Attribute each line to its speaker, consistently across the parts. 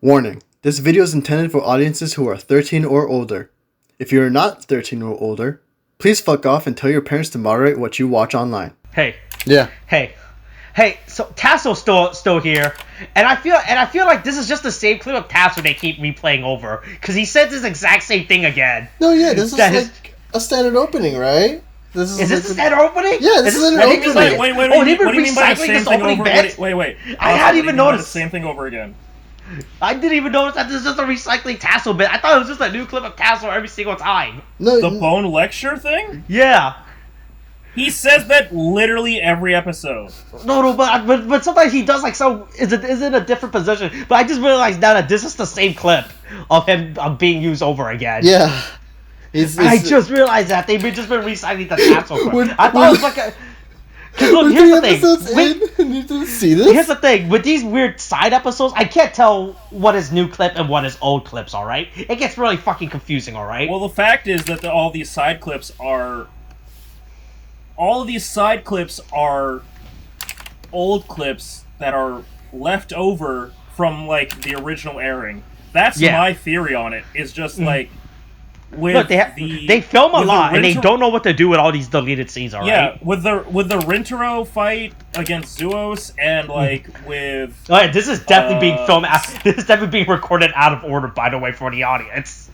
Speaker 1: Warning, this video is intended for audiences who are 13 or older. If you are not 13 or older, please fuck off and tell your parents to moderate what you watch online.
Speaker 2: Hey.
Speaker 1: Yeah.
Speaker 2: Hey. So Tasso's still here, and I feel like this is just the same clip of Tasso they keep replaying over, because he said this exact same thing again.
Speaker 1: No, yeah, this is like a standard opening, right?
Speaker 2: Is this a standard opening?
Speaker 1: Yeah, this is an opening.
Speaker 3: Wait, what do you mean by the same thing over? Wait.
Speaker 2: I hadn't even noticed.
Speaker 3: The same thing over again.
Speaker 2: I didn't even notice that this is just a recycling Tasso bit. I thought it was just a new clip of Tasso every single time.
Speaker 1: No,
Speaker 3: the bone lecture thing?
Speaker 2: Yeah.
Speaker 3: He says that literally every episode.
Speaker 2: No, but sometimes he does like so. Is in a different position. But I just realized now that this is the same clip of him being used over again.
Speaker 1: Yeah.
Speaker 2: I just realized that they've just been recycling the Tasso clip. I thought it was like a. Look,
Speaker 1: here's the thing. You didn't see this?
Speaker 2: Here's the thing. With these weird side episodes, I can't tell what is new clip and what is old clips, alright? It gets really fucking confusing, alright?
Speaker 3: Well, the fact is that all these side clips are... All of these side clips are old clips that are left over from, like, the original airing. That's my theory on it, is just, like...
Speaker 2: Look, they film a lot, and they don't know what to do with all these deleted scenes, alright?
Speaker 3: Yeah, with the Rintaro fight against Zuos, and like with...
Speaker 2: Oh, yeah, this is definitely being filmed. This is definitely being recorded out of order, by the way, for the audience.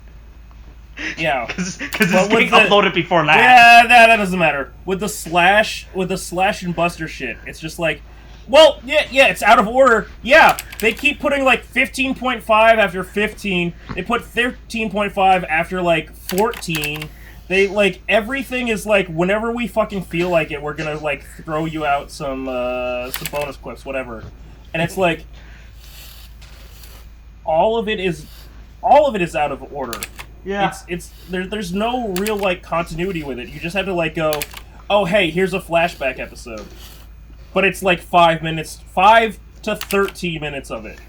Speaker 3: Yeah,
Speaker 2: because it's being uploaded before that.
Speaker 3: Yeah, that doesn't matter. With the slash and Buster shit, it's just like, well, yeah, it's out of order. Yeah, they keep putting like 15.5 after 15. They put 13.5 after like 14. They like everything is like whenever we fucking feel like it, we're gonna like throw you out some bonus clips, whatever. And it's like all of it is out of order.
Speaker 2: Yeah,
Speaker 3: there's no real like continuity with it. You just have to like go, oh hey, here's a flashback episode. But it's like 5 to 13 minutes of it.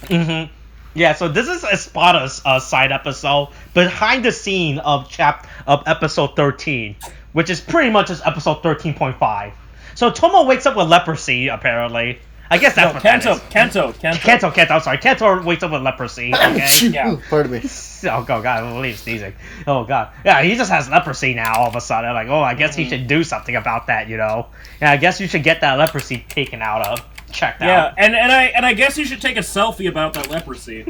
Speaker 2: Mm-hmm. Yeah, so this is Espada's side episode, behind the scene of episode 13, which is pretty much just episode 13.5. So Tomo wakes up with leprosy, apparently. I guess that's what
Speaker 3: Kanto.
Speaker 2: I'm sorry. Kanto wakes up with leprosy, okay?
Speaker 1: Yeah. Pardon me.
Speaker 2: Oh, God, I believe sneezing. Oh, God. Yeah, he just has leprosy now, all of a sudden. Like, I guess he should do something about that, you know? Yeah, I guess you should get that leprosy taken out of. Checked out.
Speaker 3: Yeah, and I guess you should take a selfie about that leprosy.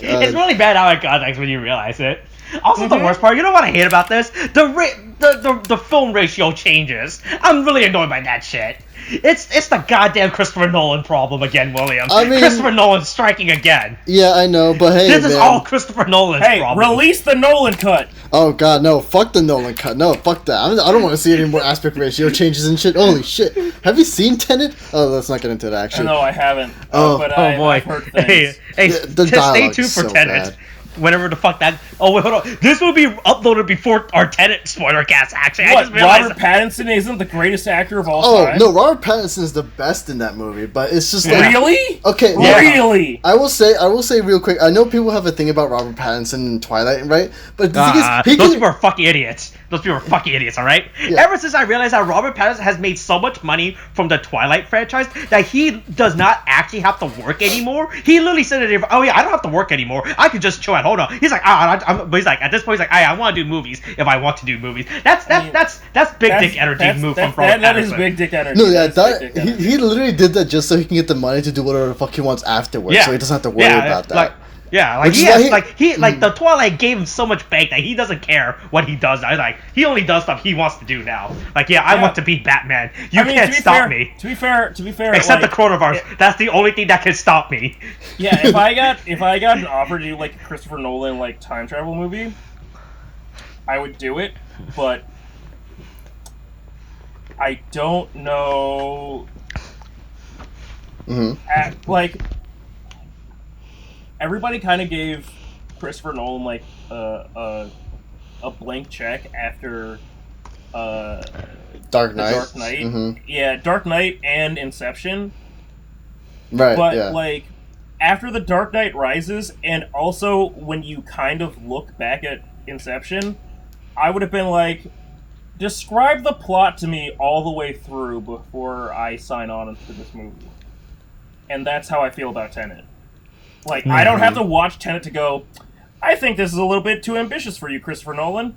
Speaker 2: It's really bad out of context when you realize it. Also, the worst part, you know what I hate about this? The film ratio changes. I'm really annoyed by that shit. It's the goddamn Christopher Nolan problem again, William. I mean, Christopher Nolan's striking again.
Speaker 1: Yeah, I know, but hey,
Speaker 2: this is all Christopher Nolan's problem.
Speaker 3: Hey, release the Nolan cut.
Speaker 1: Oh God, no! Fuck the Nolan cut. No, fuck that. I don't want to see any more aspect ratio changes and shit. Holy shit! Have you seen Tenet? Oh, let's not get into that. Actually,
Speaker 3: no, I haven't.
Speaker 2: But I've heard things. Hey, stay tuned for Tenet. Bad. Whenever the fuck that... Oh, wait, hold on. This will be uploaded before our Tenet spoiler cast, actually.
Speaker 3: What, Robert Pattinson isn't the greatest actor of all time?
Speaker 1: Oh, no, Robert Pattinson is the best in that movie, but it's just like...
Speaker 3: Really?
Speaker 1: Okay,
Speaker 3: yeah. Really?
Speaker 1: I will say real quick, I know people have a thing about Robert Pattinson and Twilight, right? But the thing is...
Speaker 2: Those people are fucking idiots. Those people are fucking idiots, alright? Yeah. Ever since I realized that Robert Pattinson has made so much money from the Twilight franchise that he does not actually have to work anymore, he literally said it, oh yeah, I don't have to work anymore. I can just chill at home. He's like, but he's like, at this point, he's like, I want to do movies if I want to do movies. That's big dick energy move from Robert Pattinson.
Speaker 3: That is big dick energy.
Speaker 1: No, yeah, he literally did that just so he can get the money to do whatever the fuck he wants afterwards, so he doesn't have to worry about that. The Twilight gave him so much bank that he doesn't care what he does. He only does stuff he wants to do now. I want to be Batman. You can't stop me.
Speaker 3: To be fair,
Speaker 2: except the coronavirus. That's the only thing that can stop me.
Speaker 3: Yeah, if I got an offer to do like a Christopher Nolan like time travel movie, I would do it. But I don't know. Everybody kind of gave Christopher Nolan like a blank check after
Speaker 1: Dark Knight.
Speaker 3: Dark Knight. Yeah, Dark Knight and Inception.
Speaker 1: Right.
Speaker 3: But like after The Dark Knight Rises, and also when you kind of look back at Inception, I would have been like, describe the plot to me all the way through before I sign on to this movie. and that's how I feel about Tenet. Like, I don't have to watch Tenet to go, I think this is a little bit too ambitious for you, Christopher Nolan.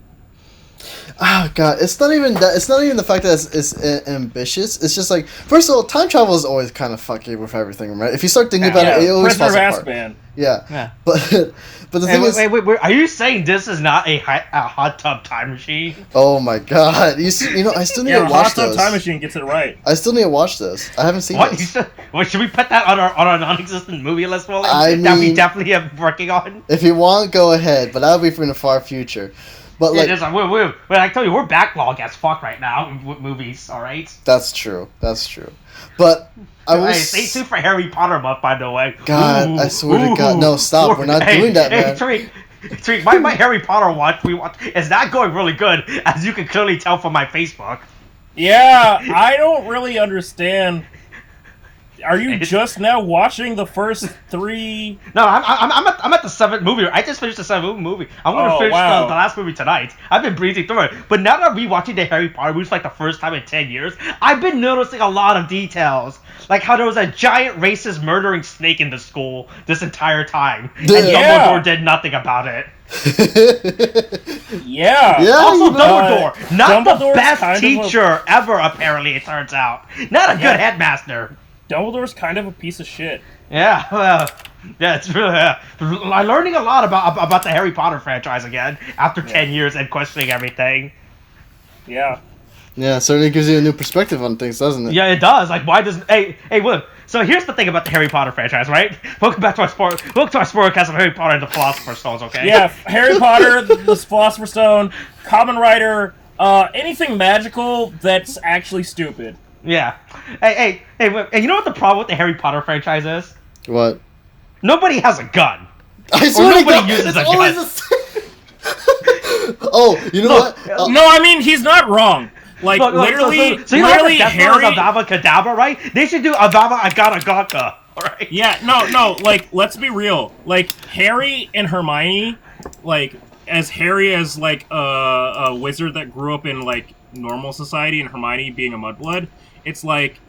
Speaker 1: Oh god, it's not even that. It's not even the fact that it's ambitious. It's just like, first of all, time travel is always kind of fucky with everything, right? If you start thinking about it always falls apart. Yeah. But the thing is,
Speaker 2: wait, are you saying this is not a hot tub time machine?
Speaker 1: Oh my god, I still need to watch
Speaker 3: Hot Tub Time Machine gets it right.
Speaker 1: I still need to watch this. I haven't seen this.
Speaker 2: Should we put that on our non-existent movie list? That we definitely are working on.
Speaker 1: If you want, go ahead, but that'll be from the far future. But like,
Speaker 2: I tell you, we're backlog as fuck right now with movies. All right.
Speaker 1: That's true. But I will.
Speaker 2: Stay tuned for Harry Potter month, by the way.
Speaker 1: God, I swear to God, no, stop. We're not doing that, man.
Speaker 2: Tariq, my Harry Potter watch is not going really good, as you can clearly tell from my Facebook.
Speaker 3: Yeah, I don't really understand. Are you just now watching the first 3?
Speaker 2: No, I'm at the 7th movie. I just finished the 7th movie. I'm gonna finish the last movie tonight. I've been breezing through it, but now that I'm rewatching the Harry Potter movies like the first time in 10 years, I've been noticing a lot of details, like how there was a giant racist murdering snake in the school this entire time, and Dumbledore did nothing about it. Also, Dumbledore, not the best teacher ever. Apparently, it turns out, not a good headmaster.
Speaker 3: Dumbledore's kind of a piece of shit.
Speaker 2: Yeah, it's really. I'm learning a lot about the Harry Potter franchise again after 10 years and questioning everything.
Speaker 3: Yeah.
Speaker 1: Yeah, it certainly gives you a new perspective on things, doesn't it?
Speaker 2: Yeah, it does. Like, why does hey, William? So here's the thing about the Harry Potter franchise, right? Welcome back to our sportcast of Harry Potter and the Philosopher's Stones, okay?
Speaker 3: Yeah, Harry Potter, the Philosopher's Stone, Kamen Rider, anything magical that's actually stupid.
Speaker 2: Yeah. Hey, and you know what the problem with the Harry Potter franchise is?
Speaker 1: What?
Speaker 2: Nobody has a gun.
Speaker 1: I swear to God,
Speaker 2: uses a gun.
Speaker 1: Oh, you know what?
Speaker 3: No, I mean, he's not wrong. Like, literally,
Speaker 2: so you
Speaker 3: literally,
Speaker 2: know
Speaker 3: Harry...
Speaker 2: Avada Kedavra, right? They should do Avada Agata, alright?
Speaker 3: Yeah, no, like, let's be real. Like, Harry and Hermione, like, as Harry as, like, a wizard that grew up in, like, normal society and Hermione being a mudblood, it's like,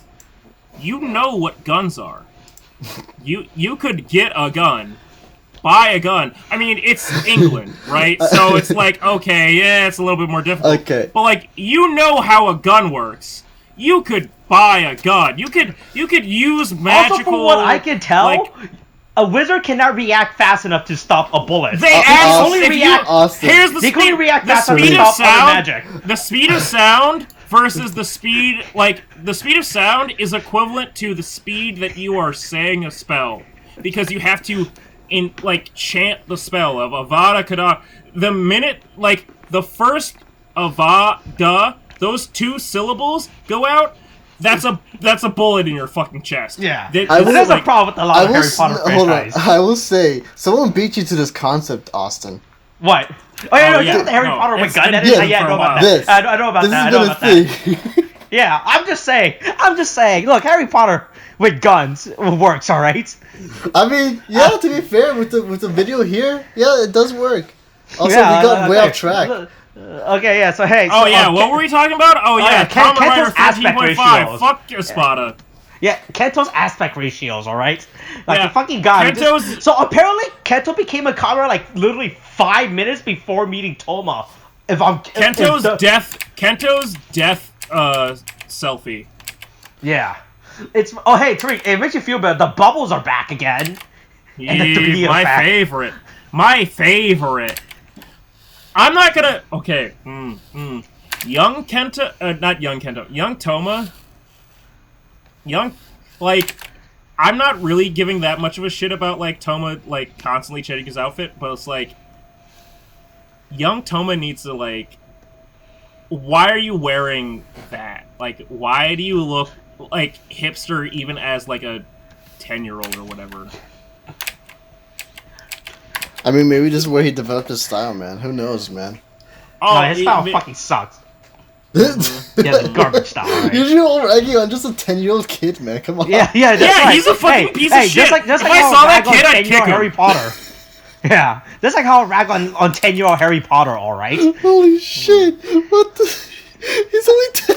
Speaker 3: you know what guns are. You could get a gun, buy a gun. I mean, it's England, right? So it's like, okay, yeah, it's a little bit more difficult.
Speaker 1: Okay.
Speaker 3: But like, you know how a gun works. You could buy a gun. You could use magical.
Speaker 2: Also, from what I can tell, like, a wizard cannot react fast enough to stop a bullet.
Speaker 3: They only react. Here's the speed.
Speaker 2: React fast enough to stop magic.
Speaker 3: The speed of sound versus the speed, like, the speed of sound is equivalent to the speed that you are saying a spell, because you have to, chant the spell of Avada Kedavra. The minute, like, the first Avada, those 2 syllables go out, that's a bullet in your fucking chest.
Speaker 2: Yeah. There's a problem with a lot of Harry Potter franchise.
Speaker 1: Hold on. I will say, someone beat you to this concept, Austin.
Speaker 2: What? Oh, yeah, the Harry Potter with gun edit? Yeah, I know about that. I know about that. Yeah, I'm just saying. Look, Harry Potter with guns works, all right?
Speaker 1: I mean, yeah, to be fair, with the video here, yeah, it does work. Also, we got way off track.
Speaker 2: Okay, yeah, so hey.
Speaker 3: What were we talking about? Oh, yeah, Kamen Rider 13.5. Fuck Espada.
Speaker 2: Yeah, Kento's aspect ratios, alright? Like, the fucking guy. So, apparently, Kento became a Kamen Rider, like, literally 5 minutes before meeting Toma.
Speaker 3: Kento's death selfie.
Speaker 2: Yeah. Hey, Tariq, it makes you feel better. The bubbles are back again. And the 3D
Speaker 3: effect. My favorite. I'm not gonna... Okay. Young Toma... I'm not really giving that much of a shit about, like, Toma, like, constantly changing his outfit, but it's like... Young Toma needs to, like... Why are you wearing that? Like, why do you look, like, hipster even as, like, a 10-year-old or whatever?
Speaker 1: I mean, maybe this is where he developed his style, man. Who knows, man?
Speaker 2: Oh, no, his style fucking sucks. Yeah, the garbage style, right?
Speaker 1: You're all ragging on just a 10-year-old kid, man. Come on.
Speaker 2: Yeah,
Speaker 3: that's right. He's a fucking piece of shit. Just like if I saw that kid, I'd kick him.
Speaker 2: Harry Potter. Yeah, that's like how I rag on 10-year-old Harry Potter, alright?
Speaker 1: Holy shit. What the... He's only 10,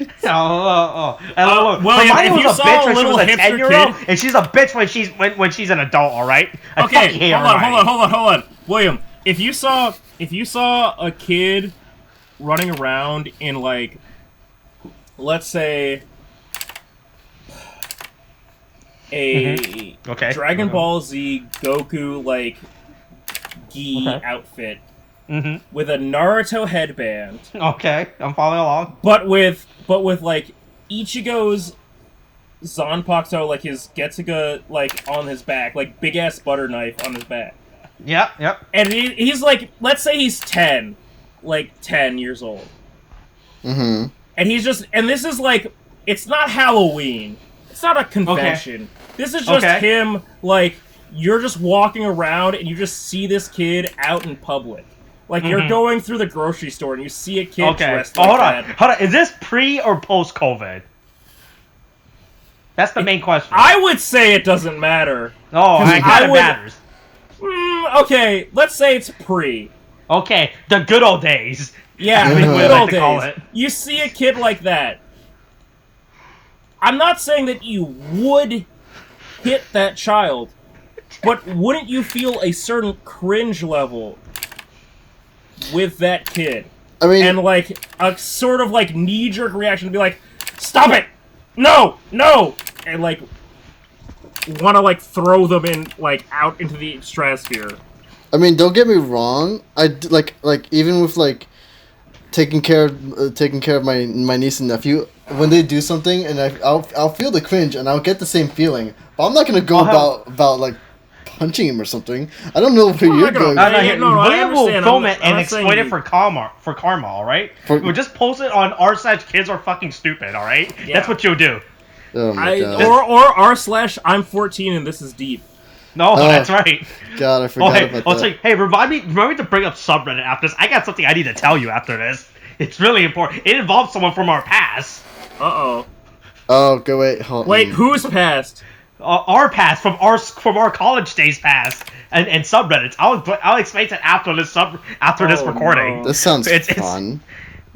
Speaker 1: guys.
Speaker 2: William, if you saw a little hipster kid, and she's a bitch when she's an adult, all right?
Speaker 3: Okay, hold on, William. If you saw a kid running around in like, let's say, a Dragon Ball Z Goku like gi outfit with a Naruto headband.
Speaker 2: Okay, I'm following along.
Speaker 3: But with like Ichigo's Zanpakuto, like his Getsuga, like on his back, like big ass butter knife on his back.
Speaker 2: Yep.
Speaker 3: And he's like, let's say he's 10 years old. And he's just, and this is like, it's not Halloween. It's not a convention. This is just him, like, you're just walking around and you just see this kid out in public. Like, you're going through the grocery store and you see a kid dressed like that.
Speaker 2: Hold on. Is this pre or post-COVID? That's the main question.
Speaker 3: I would say it doesn't matter.
Speaker 2: Oh, it kind of matters.
Speaker 3: Okay, let's say it's pre.
Speaker 2: Okay, the good old days.
Speaker 3: Yeah, the good old days. You see a kid like that. I'm not saying that you would hit that child, but wouldn't you feel a certain cringe level with that kid?
Speaker 1: I mean,
Speaker 3: and like a sort of like knee-jerk reaction to be like, "Stop it! No! And like want to like throw them in like out into the stratosphere.
Speaker 1: I mean, don't get me wrong. I like even with like taking care of my niece and nephew, when they do something and I'll feel the cringe and I'll get the same feeling. But I'm not gonna go about like punching him or something. I don't know where you're going.
Speaker 2: William will film it and exploit it for karma, all right? We'll just post it on r/kids are fucking stupid, all right? Yeah. That's what you'll do.
Speaker 1: Oh my God.
Speaker 3: Or r/I'm 14 and this is deep.
Speaker 2: No, that's right.
Speaker 1: God, I forgot about that.
Speaker 2: Like, hey, remind me to bring up subreddit after this. I got something I need to tell you after this. It's really important. It involves someone from our past.
Speaker 3: Uh-oh.
Speaker 1: Oh, go wait. Hold on.
Speaker 3: Wait, who's past?
Speaker 2: Our past, from our college days past, and subreddits. I'll explain it after this recording.
Speaker 1: No. This sounds fun.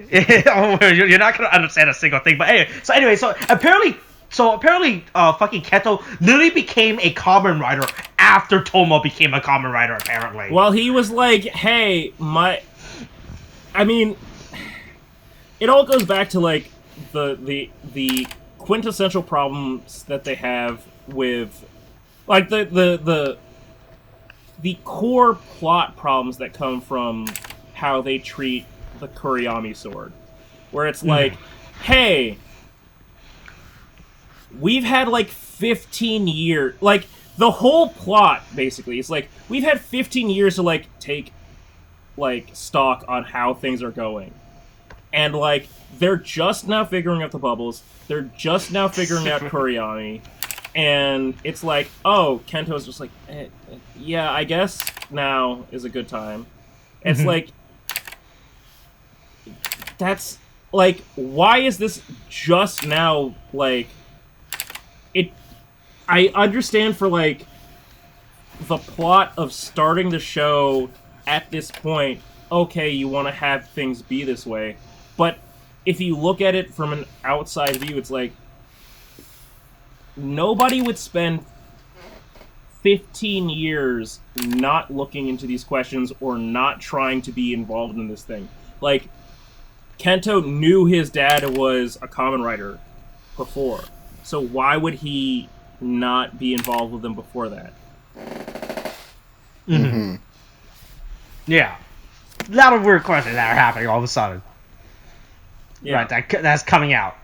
Speaker 2: You're not gonna understand a single thing. But anyway, so apparently, fucking Kento literally became a Kamen Rider after Toma became a Kamen Rider. Apparently.
Speaker 3: Well, he was like, "Hey, I mean, it all goes back to like the quintessential problems that they have with like the core plot problems that come from how they treat the Kuriyami sword, where it's like, hey, we've had like 15 years, like the whole plot basically is like we've had 15 years to like take like stock on how things are going, and like they're just now figuring out the bubbles, they're just now figuring out Kuriyami, and it's like, oh, Kento's just like, yeah, I guess now is a good time. It's like, that's like, why is this just now like it? I understand for like the plot of starting the show at this point, okay, you want to have things be this way, but if you look at it from an outside view, it's like nobody would spend 15 years not looking into these questions or not trying to be involved in this thing. Like, Kento knew his dad was a Kamen Rider before, so why would he not be involved with them before that?
Speaker 2: Yeah. A lot of weird questions that are happening all of a sudden. Yeah. Right, that's coming out.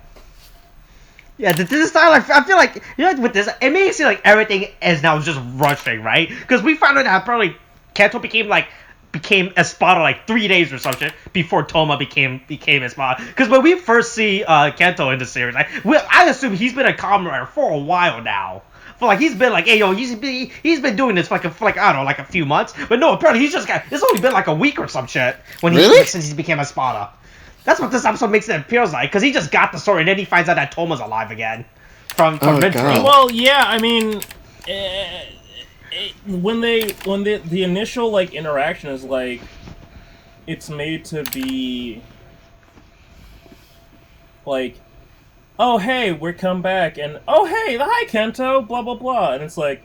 Speaker 2: Yeah, this style, I feel like, you know, with this, it makes it seem like everything is now just rushing, right? Because we found out that probably Kento became Espada like 3 days or some shit before Toma became Espada. Because when we first see Kento in the series, I assume he's been a Kamen Rider for a while now. For like he's been like, hey yo, he's been doing this for like I don't know, like a few months. But no, apparently it's only been like a week or some shit since he became Espada. That's what this episode makes it appear like, because he just got the story and then he finds out that Toma's alive again from Retro.
Speaker 3: Well, yeah, I mean, when the initial like interaction is like, it's made to be like oh hey, we're come back, and oh hey, hi Kento, blah blah blah, and it's like,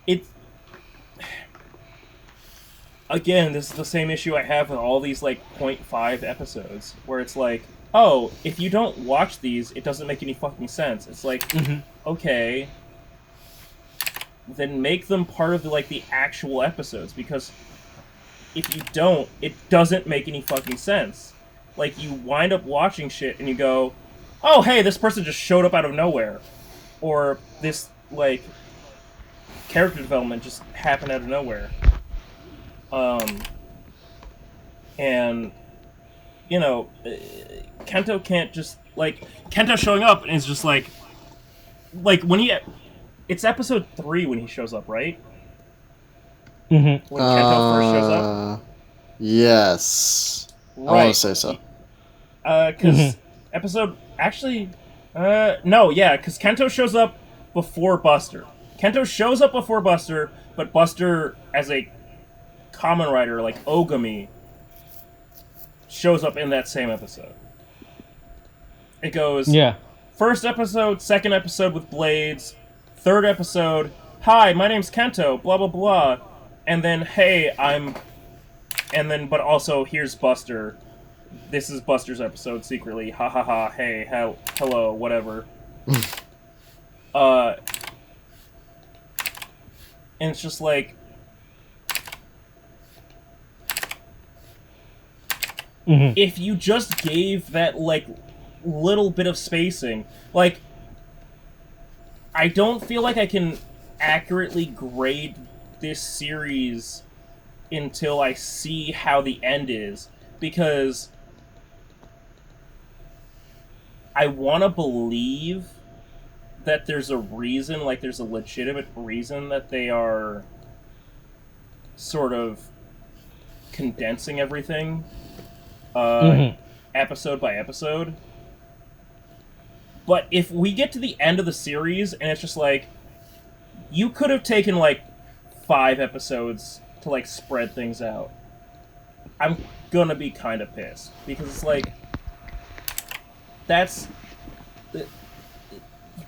Speaker 3: it's again, this is the same issue I have with all these like 0.5 episodes, where it's like, oh, if you don't watch these, it doesn't make any fucking sense. It's like, okay, then make them part of the actual episodes, because if you don't, it doesn't make any fucking sense. Like, you wind up watching shit and you go, oh hey, this person just showed up out of nowhere, or this like character development just happened out of nowhere. And, you know, Kento can't just, like, Kento showing up and is just like, when he, it's episode 3 when he shows up, right? When Kento first shows up?
Speaker 1: Yes. Right. I want to say so.
Speaker 3: Because no, yeah, because Kento shows up before Buster. Kento shows up before Buster, but Buster, as a Kamen Rider, like Ogami, shows up in that same episode. It goes, first episode, second episode with Blades, third episode, hi, my name's Kento, blah blah blah, and then, hey, but also, here's Buster. This is Buster's episode, secretly, ha ha ha, hey, hello, whatever. And it's just like, if you just gave that, like, little bit of spacing, like, I don't feel like I can accurately grade this series until I see how the end is, because I want to believe that there's a reason, like, there's a legitimate reason that they are sort of condensing everything episode by episode. But if we get to the end of the series and it's just like, you could have taken like 5 episodes to like spread things out, I'm gonna be kind of pissed, because it's like, you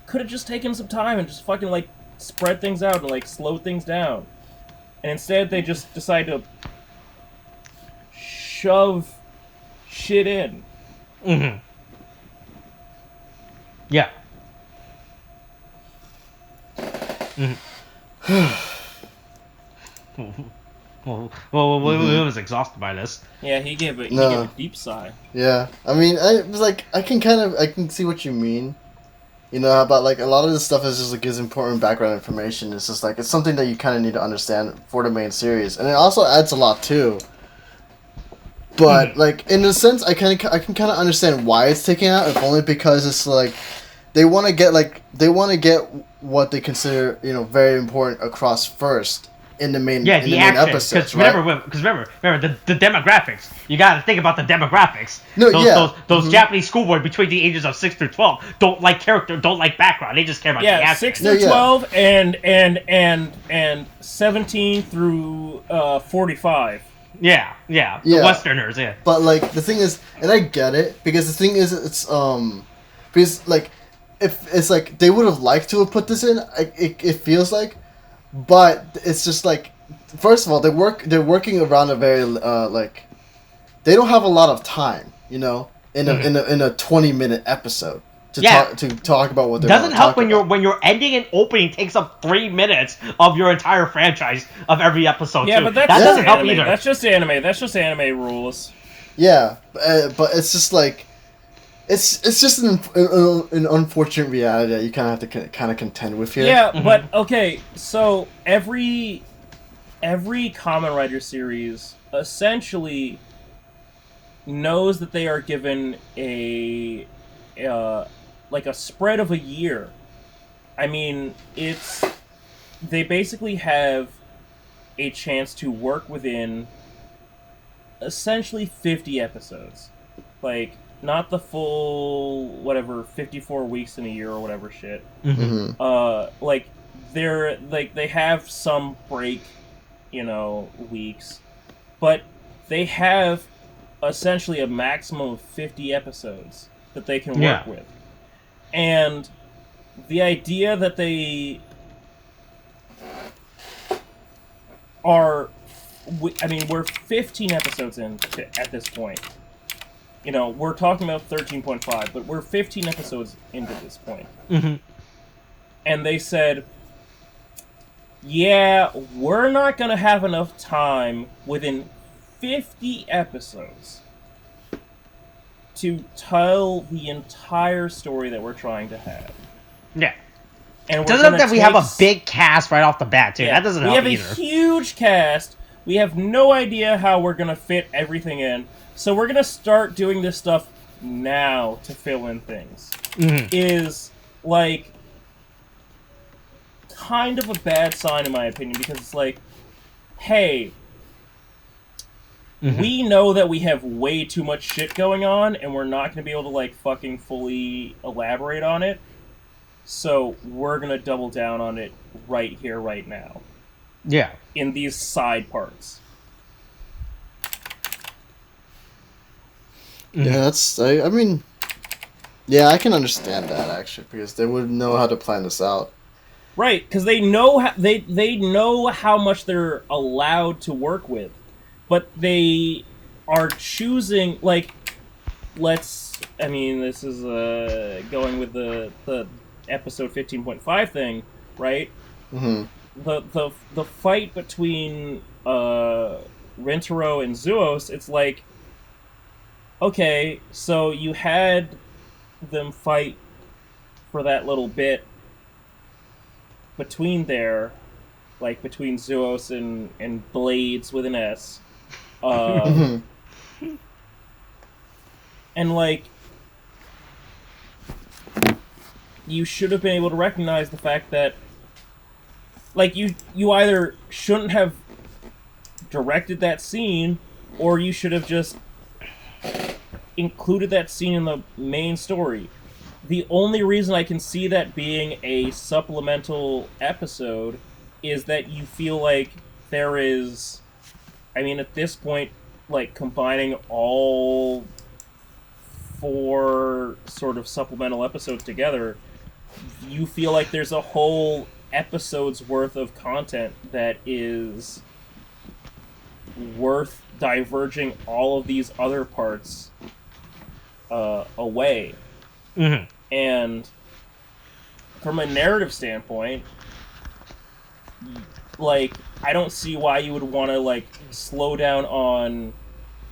Speaker 3: could have just taken some time and just fucking like spread things out and like slow things down, and instead they just decide to shove shit in.
Speaker 2: Yeah. Well, William was exhausted by this.
Speaker 3: Yeah, he gave a deep sigh.
Speaker 1: Yeah, I mean, I was like, I can see what you mean. You know, about like a lot of this stuff is just like gives important background information. It's just like it's something that you kind of need to understand for the main series, and it also adds a lot too. But like in a sense, I can kind of understand why it's taken out, if only because it's like they want to get what they consider, you know, very important across first in the main
Speaker 2: the
Speaker 1: main
Speaker 2: action.
Speaker 1: episodes, right?
Speaker 2: Remember the demographics. You got to think about the demographics.
Speaker 1: No,
Speaker 2: those Japanese schoolboys between the ages of 6 through 12 don't like character, don't like background. They just care about the action.
Speaker 3: 6 through 12 and 17 through 45.
Speaker 2: Yeah. The Westerners, yeah.
Speaker 1: But like the thing is, and I get it, because the thing is, it's because like if it's like they would have liked to have put this in, it feels like, but it's just like, first of all, they're working around a very like, they don't have a lot of time, you know, in a 20-minute episode to talk about what they're
Speaker 2: doesn't help when your ending and opening takes up 3 minutes of your entire franchise of every episode.
Speaker 3: Yeah,
Speaker 2: too.
Speaker 3: but that doesn't help either. That's just anime. That's just anime rules.
Speaker 1: Yeah, but it's just like, it's just an unfortunate reality that you kind of have to kind of contend with here.
Speaker 3: Yeah, but okay, so every Kamen Rider series essentially knows that they are given a spread of a year. I mean, they basically have a chance to work within essentially 50 episodes. Like, not the full, 54 weeks in a year or whatever shit. Like, they have some break, you know, weeks, but they have essentially a maximum of 50 episodes that they can work with. And the idea that they are... I mean, we're 15 episodes in at this point. You know, we're talking about 13.5, but we're 15 episodes into this point.
Speaker 2: Mm-hmm.
Speaker 3: And they said, yeah, we're not going to have enough time within 50 episodes to tell the entire story that we're trying to have.
Speaker 2: Yeah.
Speaker 3: And
Speaker 2: doesn't help that we have a big cast right off the bat, too. Yeah, that doesn't help either.
Speaker 3: We have a huge cast. We have no idea how we're going to fit everything in. So we're going to start doing this stuff now to fill in things.
Speaker 2: Mm-hmm.
Speaker 3: Is, like, kind of a bad sign, in my opinion, because it's like, hey...
Speaker 2: Mm-hmm.
Speaker 3: We know that we have way too much shit going on, and we're not going to be able to, like, fucking fully elaborate on it. So we're going to double down on it right here, right now.
Speaker 2: Yeah.
Speaker 3: In these side parts.
Speaker 1: Mm-hmm. Yeah, that's... I mean... Yeah, I can understand that, actually, because they would know how to plan this out.
Speaker 3: Right, because they know they know how much they're allowed to work with. But they are choosing, like, I mean, this is going with the episode 15.5 thing, right?
Speaker 1: Mm-hmm.
Speaker 3: The fight between Rintaro and Zuos, it's like, okay, so you had them fight for that little bit between there, like between Zuos and Blades with an S. And like, you should have been able to recognize the fact that, like, you either shouldn't have directed that scene, or you should have just included that scene in the main story. The only reason I can see that being a supplemental episode is that you feel like there is... I mean, at this point, like, combining all 4 sort of supplemental episodes together, you feel like there's a whole episode's worth of content that is worth diverging all of these other parts away.
Speaker 2: Mm-hmm.
Speaker 3: And from a narrative standpoint... Like, I don't see why you would want to, like, slow down on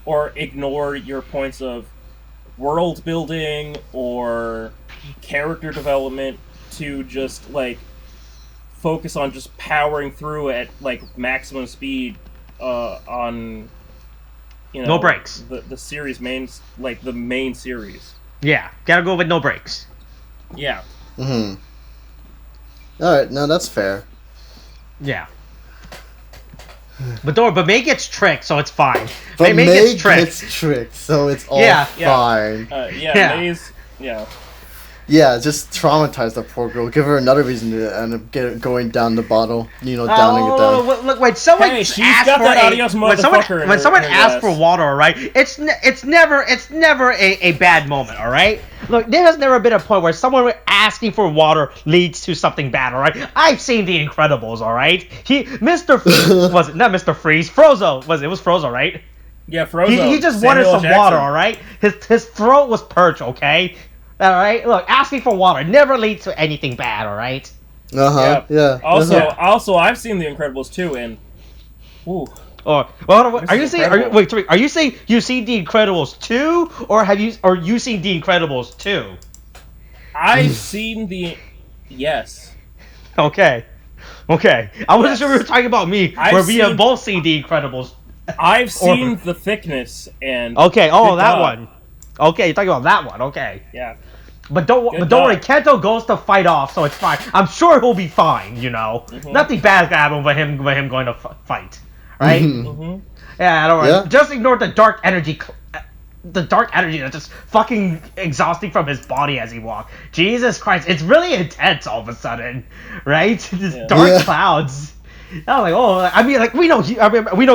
Speaker 3: or ignore your points of world building or character development to just, like, focus on just powering through at, like, maximum speed on, you know...
Speaker 2: No breaks.
Speaker 3: The series the main series.
Speaker 2: Yeah, gotta go with no breaks.
Speaker 3: Yeah.
Speaker 1: Mm-hmm. Alright, no, that's fair.
Speaker 2: Yeah. But May gets tricked, so it's fine.
Speaker 1: But May gets tricked, so it's all fine.
Speaker 3: May's... Yeah.
Speaker 1: Yeah, just traumatize the poor girl. Give her another reason to end up going down the bottle. You know, downing it down.
Speaker 2: Look, when someone asks for water, all right, it's never a bad moment, all right. Look, there has never been a point where someone asking for water leads to something bad, all right. I've seen The Incredibles, all right. Was it not Mr. Freeze? Frozzo it was Frozzo, right?
Speaker 3: Yeah, Frozzo.
Speaker 2: He just wanted some water, all right. His throat was perch, okay. All right, look, asking for water never leads to anything bad. All right.
Speaker 1: Yeah.
Speaker 3: Also, I've seen The Incredibles too, and ooh.
Speaker 2: Are you saying you've seen The Incredibles 2, or you seen The Incredibles 2?
Speaker 3: I've seen yes.
Speaker 2: Okay. I wasn't sure we were talking about me, we have both seen The Incredibles.
Speaker 3: I've seen The Thickness and
Speaker 2: okay. Oh, that one. Okay, you're talking about that one. Okay.
Speaker 3: Yeah.
Speaker 2: But don't worry, Kento goes to fight off, so it's fine. I'm sure he'll be fine, you know. Mm-hmm. Nothing bad's gonna happen with him going to fight, right?
Speaker 3: Mm-hmm.
Speaker 2: Yeah, don't worry. Yeah. Just ignore the dark energy. The dark energy that's just fucking exhausting from his body as he walks. Jesus Christ, it's really intense all of a sudden, right? Dark clouds. I was like, I mean, like we know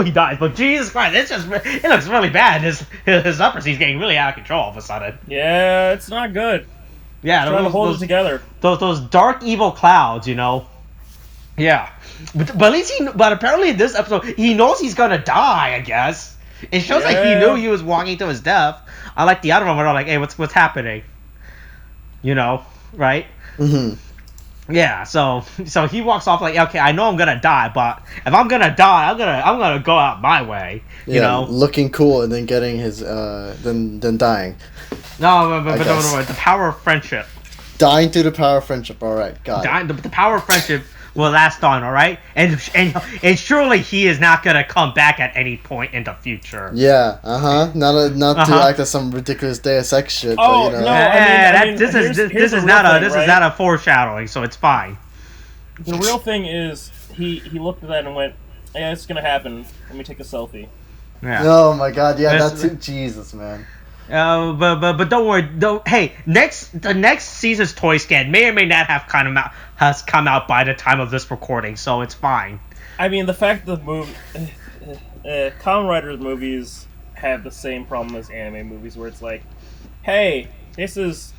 Speaker 2: he dies, but Jesus Christ, it looks really bad. His upper C's getting really out of control all of a sudden.
Speaker 3: Yeah, it's not good.
Speaker 2: Yeah,
Speaker 3: trying to hold it together.
Speaker 2: Those dark evil clouds, you know. Yeah, but at least but apparently in this episode he knows he's gonna die. I guess it shows like he knew he was walking to his death. I like the other one where they're like, "Hey, what's happening?" You know, right? Mm-hmm. Yeah. So he walks off like, "Okay, I know I'm gonna die, but if I'm gonna die, I'm gonna go out my way." You know,
Speaker 1: looking cool and then getting his then dying.
Speaker 2: No, but the power of friendship.
Speaker 1: Dying through the power of friendship. All right, got it.
Speaker 2: The power of friendship will last on, all right? And surely he is not gonna come back at any point in the future.
Speaker 1: Yeah, not to act as some ridiculous Deus Ex shit.
Speaker 3: Oh
Speaker 1: but, you know.
Speaker 3: no, I mean,
Speaker 2: this is not a foreshadowing, so it's fine.
Speaker 3: The real thing is he looked at that and went, "Yeah, it's gonna happen. Let me take a selfie."
Speaker 1: Yeah. Oh my God, yeah, that's it. Jesus, man.
Speaker 2: But don't worry. Hey, the next season's toy scan may or may not have has come out by the time of this recording, so it's fine.
Speaker 3: I mean, the fact that Kamen Rider movies have the same problem as anime movies, where it's like, hey, this is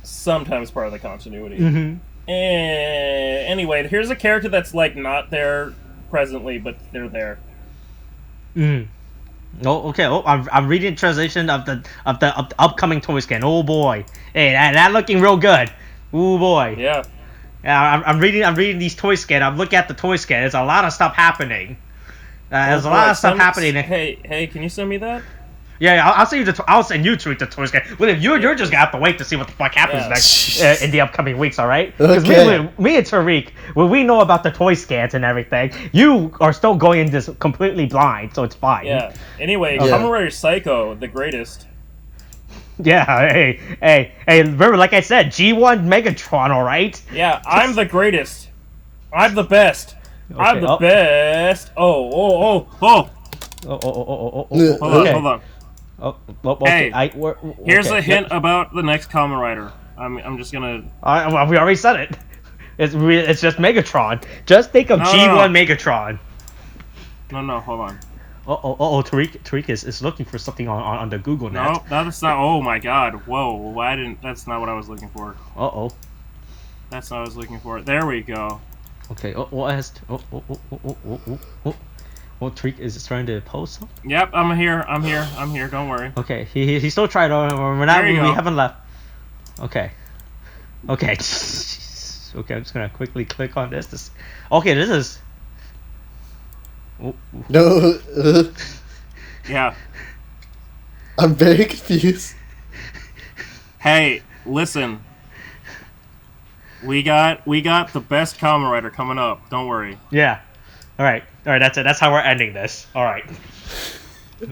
Speaker 3: sometimes part of the continuity. Mm-hmm. Anyway, here's a character that's like not there presently, but they're there.
Speaker 2: Mm. Oh, okay. Oh, I'm reading translation of the upcoming toy scan. Oh boy, hey, that looking real good. Oh boy.
Speaker 3: Yeah.
Speaker 2: Yeah, I'm reading these toy scan. I'm looking at the toy scan. There's a lot of stuff happening. There's a lot of stuff happening.
Speaker 3: Hey, can you send me that?
Speaker 2: Yeah, I'll send you to the toy scan. Well, you're just gonna have to wait to see what the fuck happens next in the upcoming weeks, all right? Because me and Tariq, when we know about the toy scans and everything, you are still going in this completely blind, so it's fine.
Speaker 3: Yeah. Anyway, Kamen Rider Psycho, the greatest.
Speaker 2: Yeah. Hey. Remember, like I said, G1 Megatron, all right?
Speaker 3: Yeah, I'm the greatest. I'm the best. Okay, I'm the best. Oh.
Speaker 2: Hold
Speaker 3: on.
Speaker 2: Okay.
Speaker 3: Hey, here's a hint about the next Kamen Rider. I'm just gonna.
Speaker 2: We already said it. It's just Megatron. Just think of G1 Megatron.
Speaker 3: No, hold on.
Speaker 2: Tariq is looking for something on the Google net.
Speaker 3: No, that's not. Oh my God! Whoa! That's not what I was looking for. That's not what I was looking for. There we go.
Speaker 2: Okay. Tariq is trying to post something?
Speaker 3: Yep, I'm here. Don't worry.
Speaker 2: Okay, he still tried. We haven't left. Okay. Okay, I'm just gonna quickly click on this. Okay, this is.
Speaker 1: No.
Speaker 3: Yeah.
Speaker 1: I'm very confused.
Speaker 3: Hey, listen. We got the best Kamen Rider coming up. Don't worry.
Speaker 2: Yeah. All right. That's it. That's how we're ending this. All right.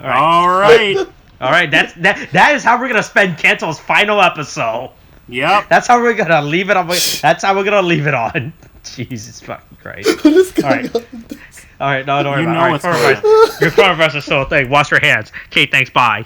Speaker 3: All right.
Speaker 2: That is how we're gonna spend Kento's final episode.
Speaker 3: Yep.
Speaker 2: That's how we're gonna leave it on. That's how we're gonna leave it on. Jesus fucking Christ.
Speaker 1: What is going on?
Speaker 2: All right. No, don't worry about it.
Speaker 3: Your
Speaker 2: Kamen Rider is still a thing. Wash your hands. Okay. Thanks. Bye.